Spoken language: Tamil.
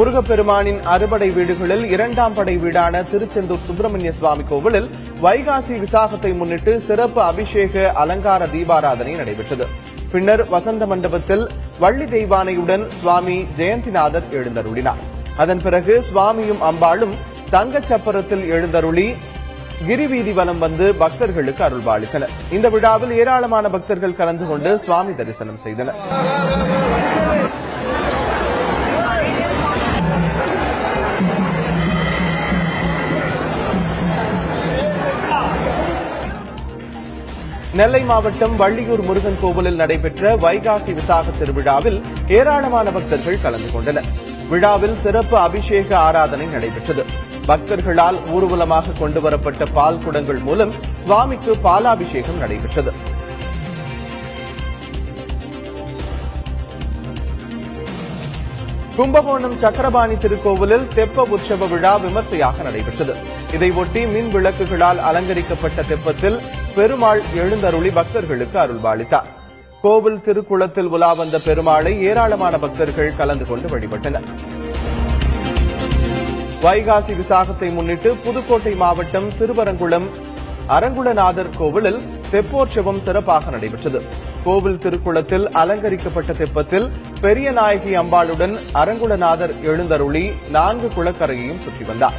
முருகப்பெருமானின் அறுபடை வீடுகளில் இரண்டாம் படை வீடான திருச்செந்தூர் சுப்பிரமணிய சுவாமி கோவிலில் வைகாசி விசாகத்தை முன்னிட்டு சிறப்பு அபிஷேக அலங்கார தீபாராதனை நடைபெற்றது. பின்னர் வசந்த மண்டபத்தில் வள்ளி தெய்வானையுடன் சுவாமி ஜெயந்திநாதர் எழுந்தருளினார். அதன் பிறகு சுவாமியும் அம்பாளும் தங்கச்சப்பரத்தில் எழுந்தருளி கிரிவீதி வலம் வந்து பக்தர்களுக்கு அருள்பாலித்தனர். இந்த விழாவில் ஏராளமான பக்தர்கள் கலந்து கொண்டு சுவாமி தரிசனம் செய்தனர். நெல்லை மாவட்டம் வள்ளியூர் முருகன் கோவிலில் நடைபெற்ற வைகாசி விசாக திருவிழாவில் ஏராளமான பக்தர்கள் கலந்து கொண்டனர். விழாவில் சிறப்பு அபிஷேக ஆராதனை நடைபெற்றது. பக்தர்களால் ஊர்வலமாக கொண்டுவரப்பட்ட பால் குடங்கள் மூலம் சுவாமிக்கு பாலாபிஷேகம் நடைபெற்றது. கும்பகோணம் சக்கரபாணி திருக்கோவிலில் தெப்ப உற்சவ விழா விமர்சையாக நடைபெற்றது. இதையொட்டி மின் விளக்குகளால் அலங்கரிக்கப்பட்ட தெப்பத்தில் பெருமாள் எழுந்தருளி பக்தர்களுக்கு அருள்பாலித்தார். கோவில் திருக்குளத்தில் உலா வந்த பெருமாளை ஏராளமான பக்தர்கள் கலந்து கொண்டு வழிபட்டனர். வைகாசி விசாகத்தை முன்னிட்டு புதுக்கோட்டை மாவட்டம் திருவரங்குளம் அரங்குளநாதர் கோவிலில் தெப்போற்சவம் சிறப்பாக நடைபெற்றது. கோவில் திருக்குளத்தில் அலங்கரிக்கப்பட்ட தெப்பத்தில் பெரிய நாயகி அம்பாளுடன் அரங்குளநாதர் எழுந்தருளி 4 குளக்கரையையும் சுற்றி வந்தார்.